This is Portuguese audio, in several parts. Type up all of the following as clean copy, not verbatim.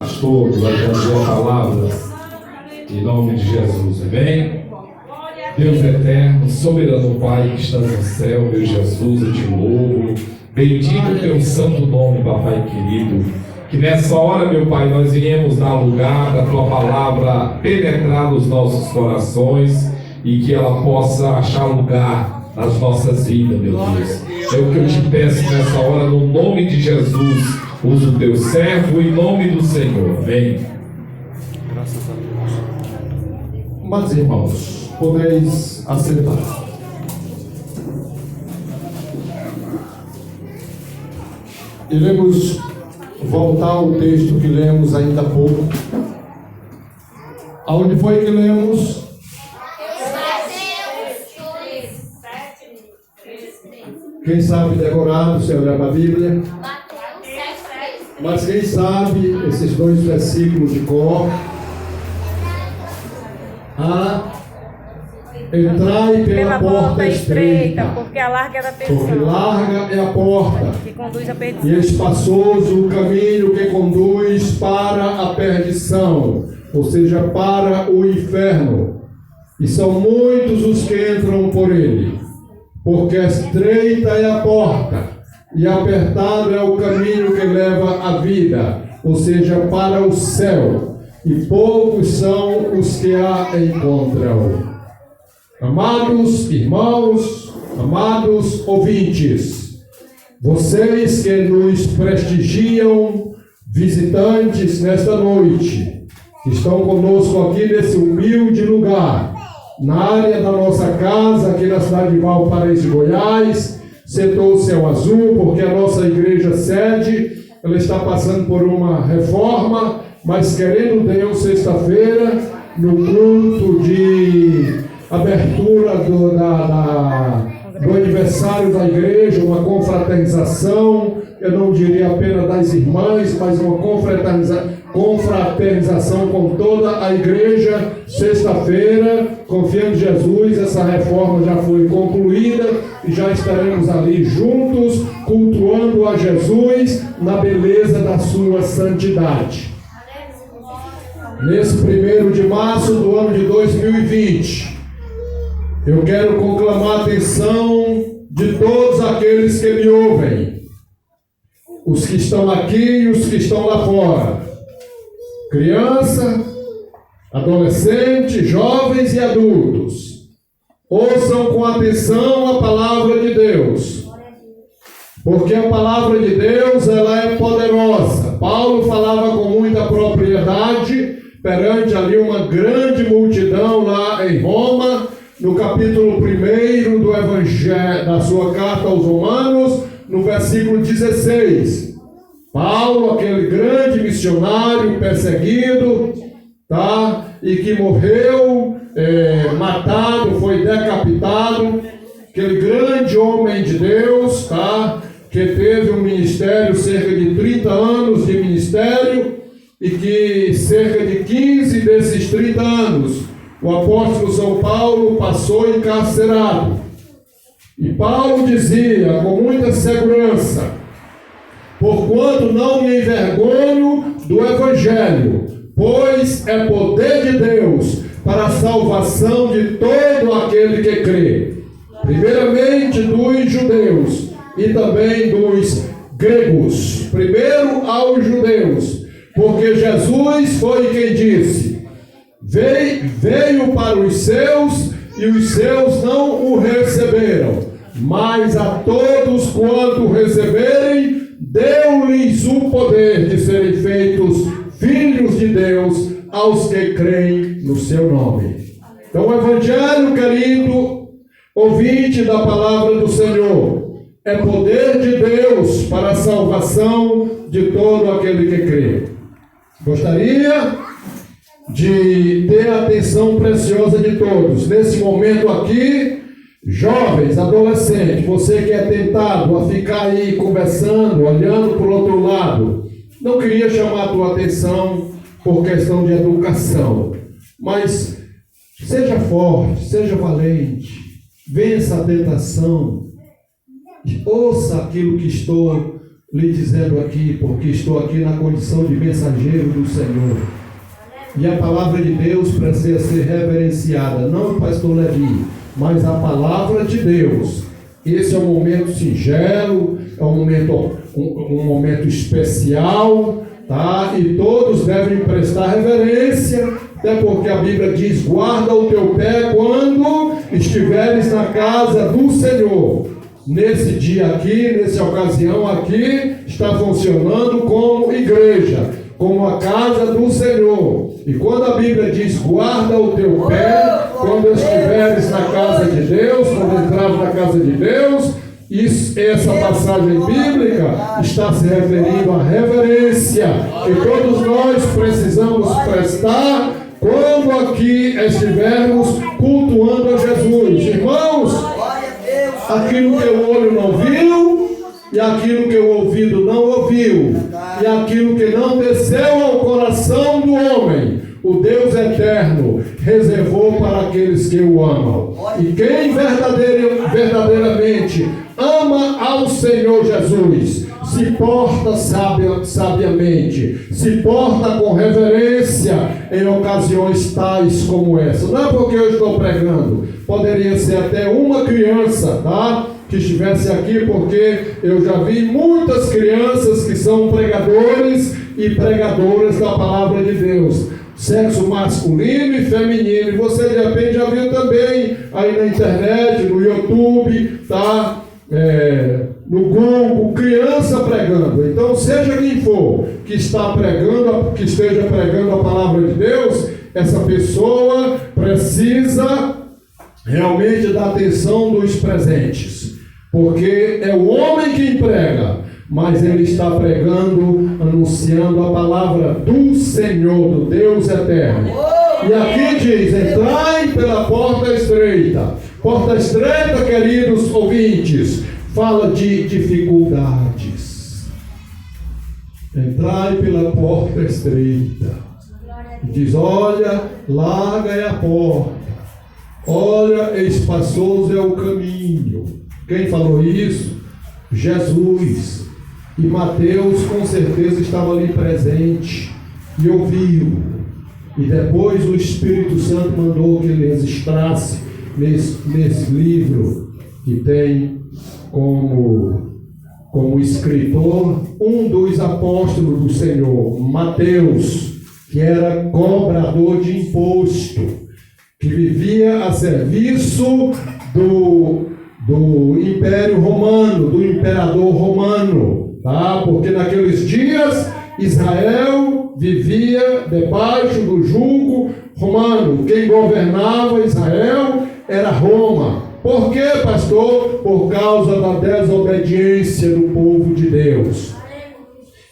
Pastor, vai trazer a palavra em nome de Jesus, amém? Deus eterno, soberano Pai que estás no céu, meu Jesus, eu te louvo, bendito o teu santo nome, papai querido, que nessa hora, meu Pai, nós iremos dar lugar da tua palavra penetrar nos nossos corações e que ela possa achar lugar nas nossas vidas, meu Deus. É o que eu te peço nessa hora, no nome de Jesus. Usa o teu servo em nome do Senhor. Amém. Graças a Deus. Mas, irmãos, podeis aceitar. Iremos voltar ao texto que lemos ainda há pouco. Aonde foi que lemos? Quem sabe decorar, você olhar para a Bíblia. Mas quem sabe esses dois versículos de cor? Entrai pela porta estreita, porque a larga é da perdição. Porque larga é a porta, que conduz à perdição. e espaçoso o caminho que conduz para a perdição, ou seja, para o inferno. E são muitos os que entram por ele, porque estreita é a porta, e apertado é o caminho que leva à vida, ou seja, para o céu, e poucos são os que a encontram. Amados irmãos, amados ouvintes, vocês que nos prestigiam, visitantes nesta noite, que estão conosco aqui nesse humilde lugar, na área da nossa casa, aqui na cidade de Valparaíso, Goiás, setor Céu Azul, porque a nossa igreja sede, ela está passando por uma reforma, mas querendo Deus, sexta-feira, no culto de abertura do aniversário da igreja, uma confraternização, eu não diria apenas das irmãs, mas uma confraternização com toda a igreja, sexta-feira, confiando em Jesus, essa reforma já foi concluída e já estaremos ali juntos, cultuando a Jesus na beleza da sua santidade. Nesse 1º de março do ano de 2020, eu quero conclamar a atenção de todos aqueles que me ouvem, os que estão aqui e os que estão lá fora, criança, adolescente, jovens e adultos. Ouçam com atenção a palavra de Deus, porque a palavra de Deus, ela é poderosa. Paulo falava com muita propriedade perante ali uma grande multidão lá em Roma, no capítulo 1 do Evangelho, da sua carta aos Romanos, no versículo 16. Paulo, aquele grande missionário perseguido, e que morreu, matado, foi decapitado, aquele grande homem de Deus, que teve um ministério, cerca de 30 anos de ministério, e que cerca de 15 desses 30 anos, o apóstolo São Paulo passou encarcerado. E Paulo dizia com muita segurança: porquanto não me envergonho do Evangelho, pois é poder de Deus para a salvação de todo aquele que crê, primeiramente dos judeus e também dos gregos. Primeiro aos judeus, porque Jesus foi quem disse: veio para os seus e os seus não o receberam, mas a todos quanto receberem, deu-lhes o poder de serem feitos filhos de Deus aos que creem no seu nome. Então o Evangelho, querido ouvinte da palavra do Senhor, é poder de Deus para a salvação de todo aquele que crê. Gostaria de ter a atenção preciosa de todos. Nesse momento aqui, jovens, adolescentes, você que é tentado a ficar aí conversando, olhando para o outro lado, não queria chamar a tua atenção por questão de educação, mas seja forte, seja valente, vença a tentação, ouça aquilo que estou lhe dizendo aqui, porque estou aqui na condição de mensageiro do Senhor. E a palavra de Deus precisa ser reverenciada, não o pastor Levi, mas a palavra de Deus. Esse é um momento singelo, é um momento especial, tá? E todos devem prestar reverência, até porque a Bíblia diz: guarda o teu pé quando estiveres na casa do Senhor. Nesse dia aqui, nessa ocasião aqui, está funcionando como igreja, como a casa do Senhor. E quando a Bíblia diz: guarda o teu pé quando estiveres na casa de Deus, quando entrares na casa de Deus, essa passagem bíblica está se referindo à reverência que todos nós precisamos prestar quando aqui estivermos cultuando a Jesus. Irmãos, aquilo que o olho não viu, e aquilo que o ouvido não ouviu, e aquilo que não desceu ao coração do homem, o Deus eterno reservou para aqueles que o amam. E quem verdadeiramente ama ao Senhor Jesus, se porta sabiamente, se porta com reverência em ocasiões tais como essa. Não é porque eu estou pregando, poderia ser até uma criança, tá? Que estivesse aqui, porque eu já vi muitas crianças que são pregadores e pregadoras da palavra de Deus, sexo masculino e feminino, e você de repente já viu também aí na internet, no YouTube, tá? No Google, criança pregando. Então, seja quem for que está pregando, que esteja pregando a palavra de Deus, essa pessoa precisa realmente da atenção dos presentes, porque é o homem quem prega, mas ele está pregando, anunciando a palavra do Senhor, do Deus eterno. E aqui diz: entrai pela porta estreita. Porta estreita, queridos ouvintes, fala de dificuldades. Entrai pela porta estreita. Diz: olha, larga é a porta, olha, espaçoso é o caminho. Quem falou isso? Jesus. E Mateus com certeza estava ali presente e ouviu. E depois o Espírito Santo mandou que ele registrasse nesse livro, que tem como escritor um dos apóstolos do Senhor, Mateus, que era cobrador de imposto, que vivia a serviço do Império Romano, do imperador romano, tá? Porque naqueles dias Israel vivia debaixo do jugo romano. Quem governava Israel era Roma. Por quê, pastor? Por causa da desobediência do povo de Deus.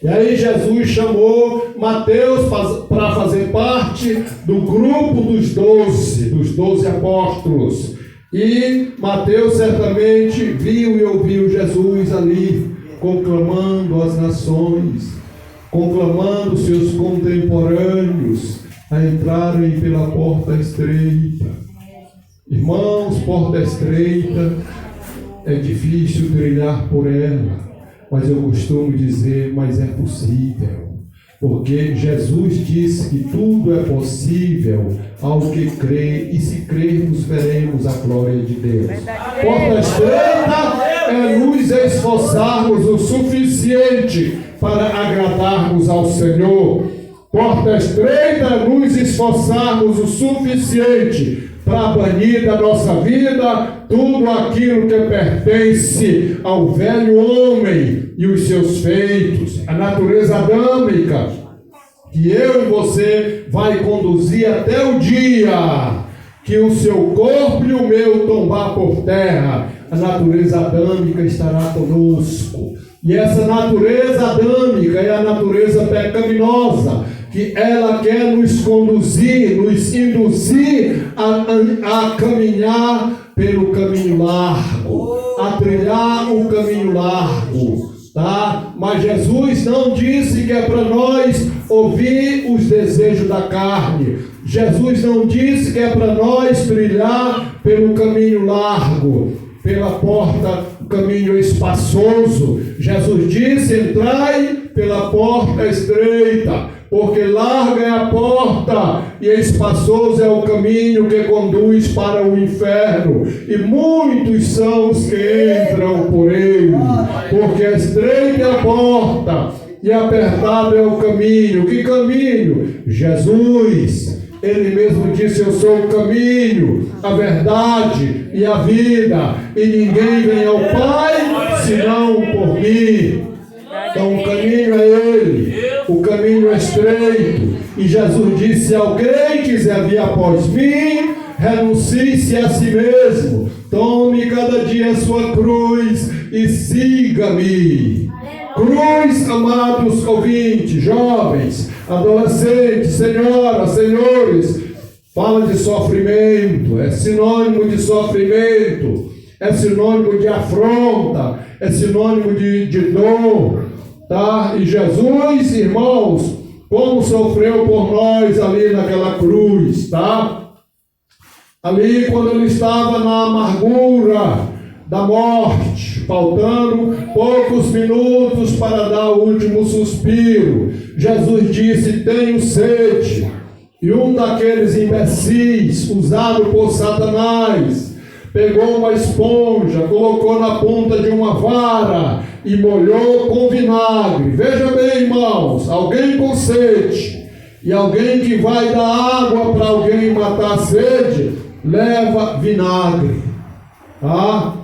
E aí Jesus chamou Mateus para fazer parte do grupo dos 12 apóstolos. E Mateus certamente viu e ouviu Jesus ali, conclamando as nações, conclamando seus contemporâneos a entrarem pela porta estreita. Irmãos, porta estreita, é difícil trilhar por ela, mas eu costumo dizer, mas é possível. Porque Jesus disse que tudo é possível ao que crê, e se crermos, veremos a glória de Deus. Porta estreita é nos esforçarmos o suficiente para agradarmos ao Senhor. Porta estreita é nos esforçarmos o suficiente para banir da nossa vida tudo aquilo que pertence ao velho homem e os seus feitos, a natureza adâmica, que eu e você vai conduzir até o dia que o seu corpo e o meu tombar por terra. A natureza adâmica estará conosco. E essa natureza adâmica é a natureza pecaminosa, que ela quer nos conduzir, nos induzir a caminhar pelo caminho largo, a trilhar o caminho largo, tá? Mas Jesus não disse que é para nós ouvir os desejos da carne. Jesus não disse que é para nós trilhar pelo caminho largo, pela porta caminho espaçoso. Jesus disse: entrai pela porta estreita, porque larga é a porta e espaçoso é o caminho que conduz para o inferno, e muitos são os que entram por ele. Porque estreita é a porta e apertado é o caminho. Que caminho? Jesus. Ele mesmo disse: eu sou o caminho, a verdade e a vida, e ninguém vem ao Pai senão por mim. Então o caminho é Ele, o caminho é estreito. E Jesus disse: se alguém quiser vir após mim, renuncie-se a si mesmo, tome cada dia a sua cruz e siga-me. Cruz, amados ouvintes, jovens, adolescentes, senhoras, senhores, fala de sofrimento, é sinônimo de sofrimento, é sinônimo de afronta, é sinônimo de dor, tá? E Jesus, irmãos, como sofreu por nós ali naquela cruz, tá? Ali quando ele estava na amargura da morte, faltando poucos minutos para dar o último suspiro, Jesus disse: tenho sede. E um daqueles imbecis, usado por Satanás, pegou uma esponja, colocou na ponta de uma vara e molhou com vinagre. Veja bem, irmãos, alguém com sede e alguém que vai dar água para alguém matar a sede, leva vinagre. Ah,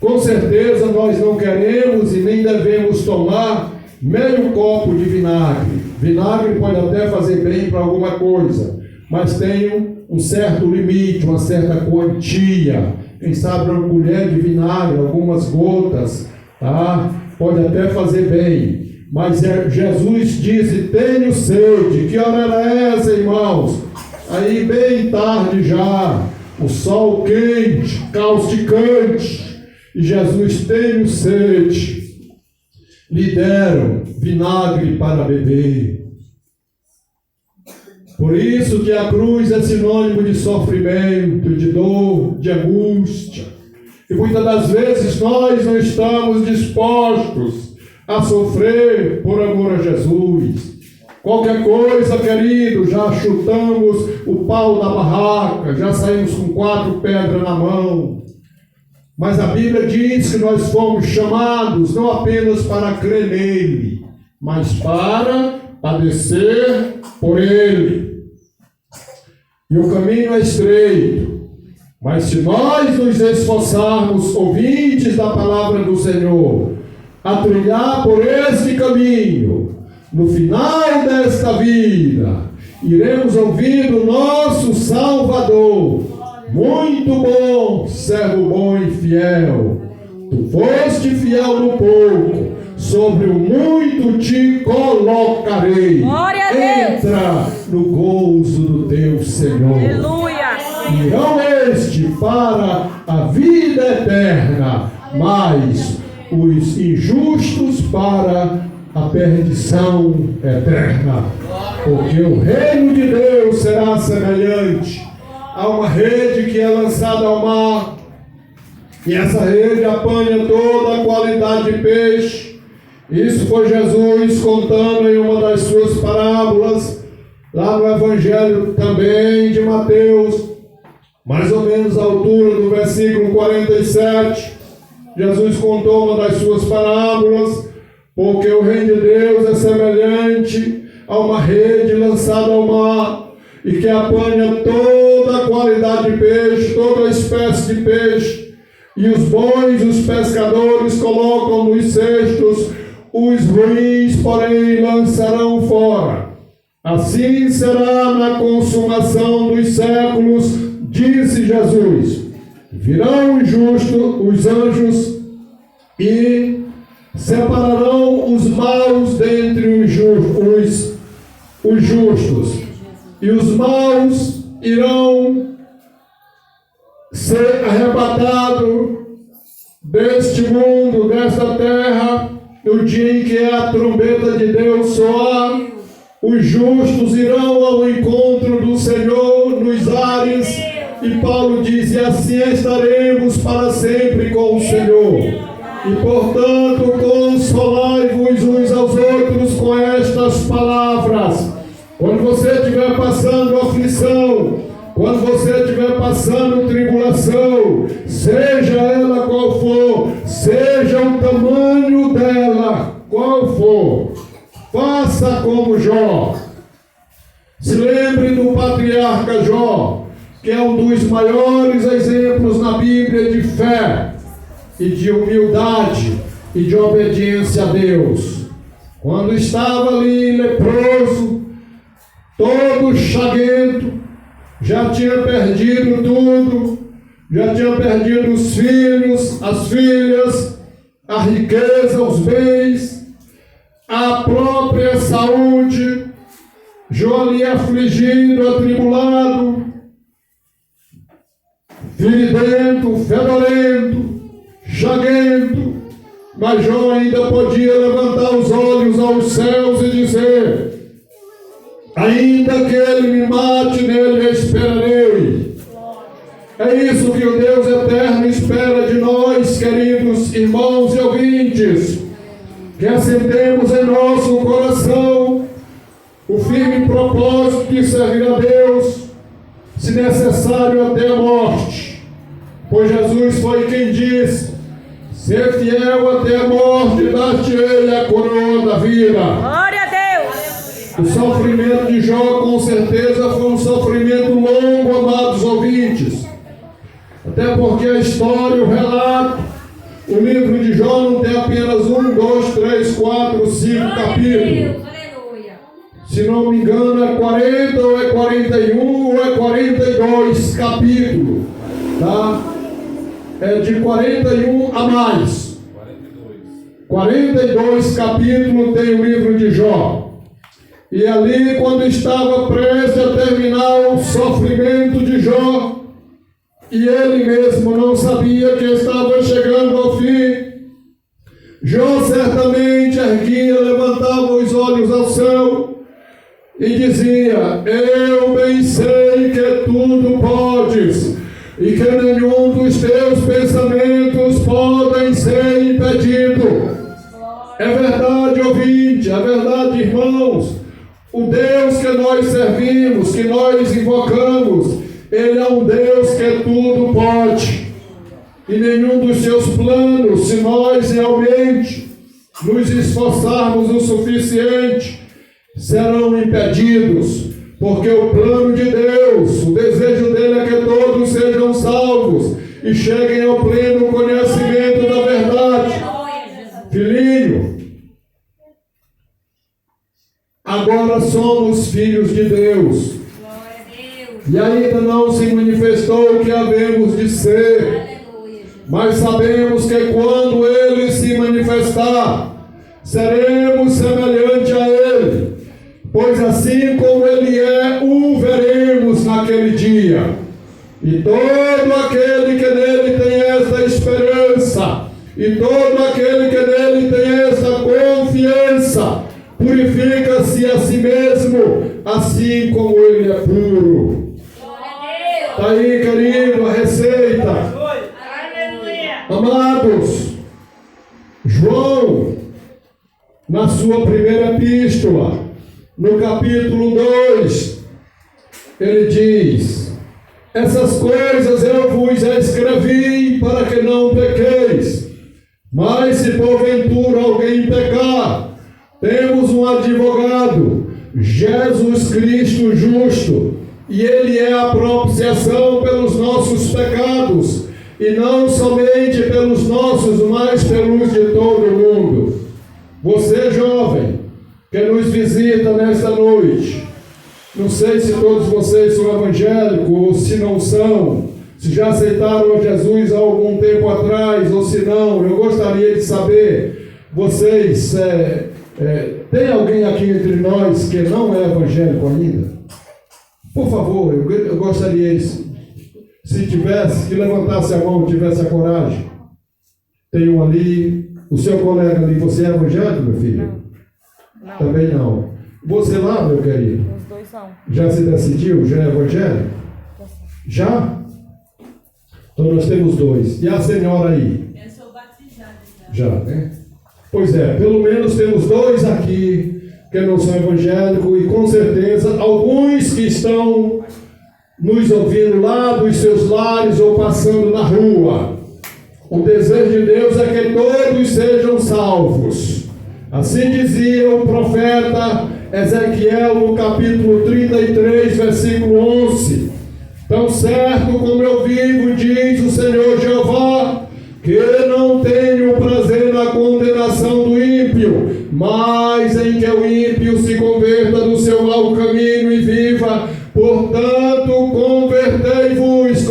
com certeza nós não queremos e nem devemos tomar meio copo de vinagre. Vinagre pode até fazer bem para alguma coisa, mas tem um certo limite, uma certa quantia. Quem sabe uma colher de vinagre, algumas gotas, tá? Pode até fazer bem. Mas Jesus disse: tenho sede. Que hora era essa, irmãos? Aí bem tarde já, o sol quente, causticante. E Jesus: tenho sede. Lhe deram vinagre para beber. Por isso que a cruz é sinônimo de sofrimento, de dor, de angústia. E muitas das vezes nós não estamos dispostos a sofrer por amor a Jesus. Qualquer coisa, querido, já chutamos o pau da barraca, já saímos com 4 pedras na mão. Mas a Bíblia diz que nós fomos chamados não apenas para crer nele, mas para padecer por ele. E o caminho é estreito, mas se nós nos esforçarmos, ouvintes da palavra do Senhor, a trilhar por este caminho, no final desta vida, iremos ouvir do nosso Salvador: muito bom, servo bom e fiel. Tu foste fiel no pouco, sobre o muito te colocarei. Glória a Deus. Entra no gozo do teu Senhor. Aleluia. Irão este para a vida eterna, mas os injustos para a perdição eterna. Porque o reino de Deus será semelhante a uma rede que é lançada ao mar, e essa rede apanha toda a qualidade de peixe. Isso foi Jesus contando em uma das suas parábolas, lá no Evangelho também de Mateus, mais ou menos à altura do versículo 47. Jesus contou uma das suas parábolas: porque o reino de Deus é semelhante a uma rede lançada ao mar, e que apanha toda a qualidade de peixe, toda a espécie de peixe, e os bons, os pescadores, colocam nos cestos, os ruins, porém, lançarão fora. Assim será na consumação dos séculos, disse Jesus. Virão os justos, os anjos, e separarão os maus dentre os justos. E os maus irão ser arrebatados deste mundo, desta terra, no dia em que a trombeta de Deus soar. Os justos irão ao encontro do Senhor nos ares. E Paulo diz: e assim estaremos para sempre com o Senhor. E portanto, consolai-vos uns aos outros com estas palavras. Quando você estiver passando aflição, quando você estiver passando tribulação, seja ela qual for, seja o tamanho dela qual for, faça como Jó. Se lembre do patriarca Jó, que é um dos maiores exemplos na Bíblia de fé e de humildade e de obediência a Deus. Quando estava ali leproso, todo chaguento, já tinha perdido tudo, já tinha perdido os filhos, as filhas, a riqueza, os bens, a própria saúde. Jó ali afligido, atribulado, feridento, fedorento, chaguento, mas Jó ainda podia levantar os olhos aos céus e dizer: ainda que ele me mate, nele esperarei. É isso que o Deus eterno espera de nós, queridos irmãos e ouvintes, que acendemos em nosso coração o firme propósito de servir a Deus, se necessário até a morte. Pois Jesus foi quem disse: ser fiel até a morte, dar-te-ei a coroa da vida. Glória a Deus! O sofrimento de Jó, com certeza, foi um sofrimento longo, amados ouvintes. Até porque a história, o relato, o livro de Jó não tem apenas 1, 2, 3, 4, 5 capítulos. Se não me engano, é 40, ou é 41, ou é 42 capítulos. Tá? É de 41 a mais. 42 capítulos tem o livro de Jó. E ali, quando estava prestes a terminar o sofrimento de Jó, e ele mesmo não sabia que estava chegando ao fim, Jó certamente erguia, levantava os olhos ao céu e dizia: eu bem sei que tudo podes, e que nenhum dos teus pensamentos podem ser impedido. É verdade, ouvinte, é verdade, irmãos. O Deus que nós servimos, que nós invocamos, Ele é um Deus que tudo pode. E nenhum dos seus planos, se nós realmente nos esforçarmos o suficiente, serão impedidos. Porque o plano de Deus, o desejo dele é que todos sejam salvos e cheguem ao pleno conhecimento da verdade. Filhinho, agora somos filhos de Deus. E ainda não se manifestou o que havemos de ser. Mas sabemos que quando Ele se manifestar, seremos semelhante a Ele. Pois assim como Ele é, o veremos naquele dia. E todo aquele que nele tem esta esperança, e todo aquele que nele tem esta confiança, purifica-se a si mesmo, assim como Ele é puro. Está aí, querido, a receita. Amados, João, na sua primeira epístola, no capítulo 2, ele diz: essas coisas eu vos escrevi para que não pequeis. Mas se porventura alguém pecar, temos um advogado, Jesus Cristo justo, e Ele é a propiciação pelos nossos pecados, e não somente pelos nossos, mas pelos de todo o mundo. Você, jovem, que nos visita nesta noite, não sei se todos vocês são evangélicos ou se não são, se já aceitaram Jesus há algum tempo atrás ou se não, eu gostaria de saber, vocês, tem alguém aqui entre nós que não é evangélico ainda? Por favor, eu gostaria, se tivesse, que levantasse a mão, tivesse a coragem. Tem um ali, o seu colega ali, você é evangélico, meu filho? Não. Também não. Você lá, meu querido? Os dois são. Já se decidiu? Já é evangélico? Já? Então nós temos dois. E a senhora aí? Eu sou batizada já. Já, né? Pois é, pelo menos temos 2 aqui que não são evangélicos e com certeza alguns que estão nos ouvindo lá dos seus lares ou passando na rua. O desejo de Deus é que todos sejam salvos. Assim dizia o profeta Ezequiel no capítulo 33, versículo 11. Tão certo como eu vivo, diz o Senhor Jeová, que não tenho prazer na condenação do ímpio, mas em que o ímpio se converta do seu mau caminho e viva. Portanto, convertei-vos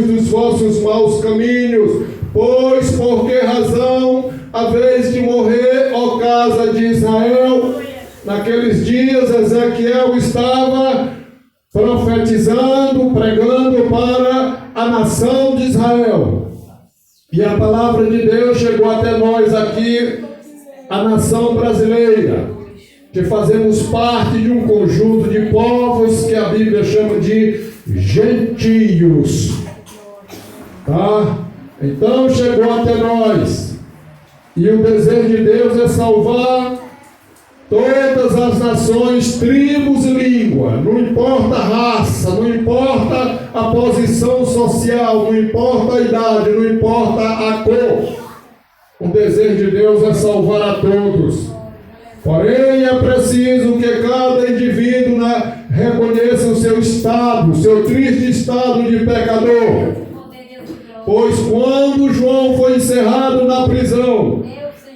dos vossos maus caminhos, pois por que razão haveis de morrer, ó casa de Israel? Naqueles dias Ezequiel estava profetizando, pregando para a nação de Israel. E a palavra de Deus chegou até nós aqui, a nação brasileira, que fazemos parte de um conjunto de povos que a Bíblia chama de gentios. Tá? Então chegou até nós. E o desejo de Deus é salvar todas as nações, tribos e língua. Não importa a raça, não importa a posição social, não importa a idade, não importa a cor. O desejo de Deus é salvar a todos. Porém, é preciso que cada indivíduo reconheça o seu estado, seu triste estado de pecador. Pois quando João foi encerrado na prisão,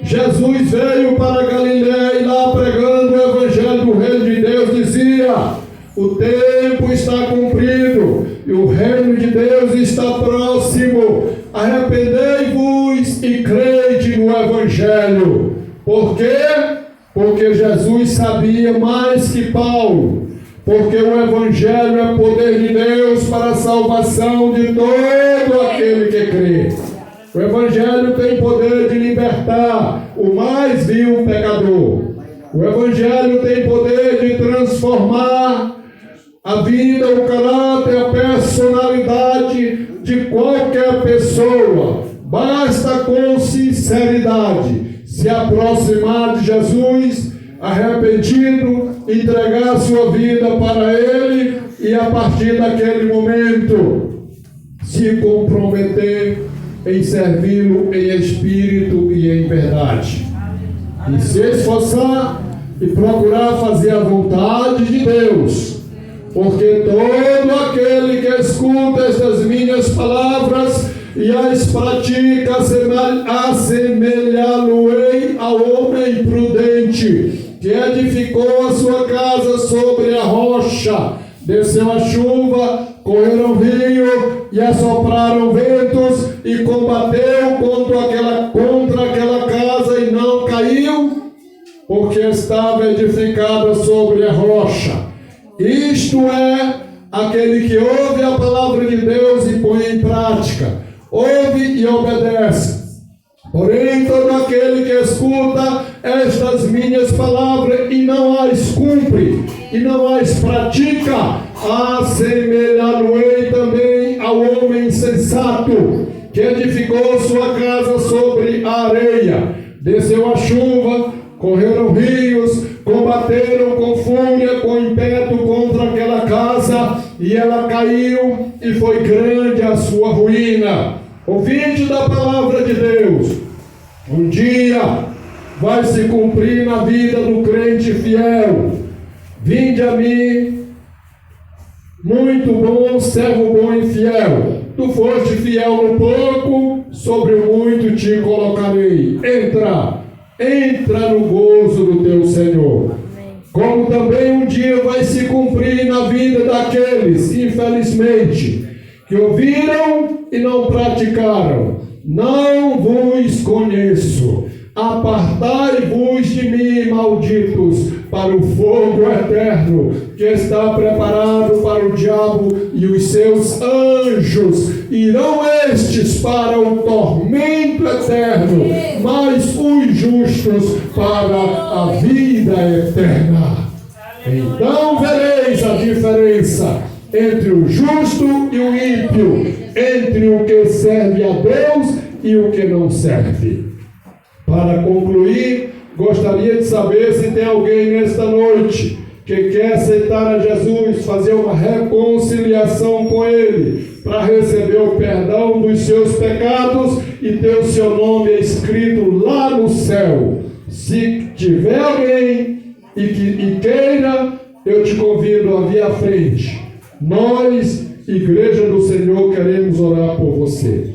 Jesus veio para Galiléia e lá pregando o evangelho do reino de Deus dizia: o tempo está cumprido e o reino de Deus está próximo. Arrependei-vos e crede no evangelho. Por quê? Porque Jesus sabia mais que Paulo. Porque o evangelho é poder de Deus para a salvação de todo aquele que crê. O evangelho tem poder de libertar o mais vil pecador. O evangelho tem poder de transformar a vida, o caráter, a personalidade de qualquer pessoa. Basta com sinceridade se aproximar de Jesus, arrependido, entregar sua vida para Ele e a partir daquele momento se comprometer em servi-lo em espírito e em verdade. E se esforçar e procurar fazer a vontade de Deus. Porque todo aquele que escuta estas minhas palavras e as pratica, assemelhá-lo-ei ao homem prudente, que edificou a sua casa sobre a rocha. Desceu a chuva, correram o rio e assopraram ventos, e combateu contra aquela casa e não caiu, porque estava edificada sobre a rocha. Isto é aquele que ouve a palavra de Deus e põe em prática. Ouve e obedece. Porém, todo aquele que escuta estas minhas palavras e não as cumpre, e não as pratica, assemelhá-lo-ei também ao homem insensato, que edificou sua casa sobre a areia. Desceu a chuva, correram rios, combateram com fúria, com impeto contra aquela casa, e ela caiu, e foi grande a sua ruína. Ouvinte da palavra de Deus, um dia vai se cumprir na vida do crente fiel. Vinde a mim, muito bom, servo bom e fiel. Tu foste fiel no pouco, sobre o muito te colocarei. Entra no gozo do teu Senhor. Como também um dia vai se cumprir na vida daqueles, infelizmente, que ouviram e não praticaram. Não vos conheço. Apartai-vos de mim, malditos, para o fogo eterno, que está preparado para o diabo e os seus anjos. Irão estes para o tormento eterno, mas os justos para a vida eterna. Então vereis a diferença entre o justo e o ímpio, entre o que serve a Deus e o que não serve. Para concluir, gostaria de saber se tem alguém nesta noite que quer aceitar a Jesus, fazer uma reconciliação com Ele, para receber o perdão dos seus pecados e ter o seu nome escrito lá no céu. Se tiver alguém e queira, eu te convido a vir à frente. Nós, Igreja do Senhor, queremos orar por você.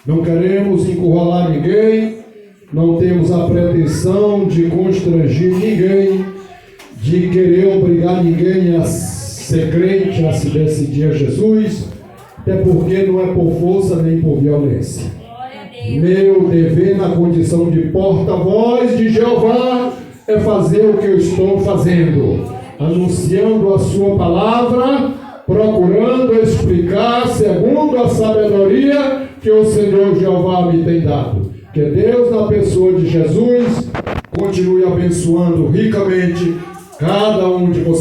Não queremos encurralar ninguém, não temos a pretensão de constranger ninguém, de querer obrigar ninguém a ser crente, a se decidir a Jesus, até porque não é por força nem por violência. Meu dever na condição de porta-voz de Jeová é fazer o que eu estou fazendo, anunciando a sua palavra, procurando explicar segundo a sabedoria que o Senhor Jeová me tem dado. Que Deus, na pessoa de Jesus, continue abençoando ricamente cada um de vocês.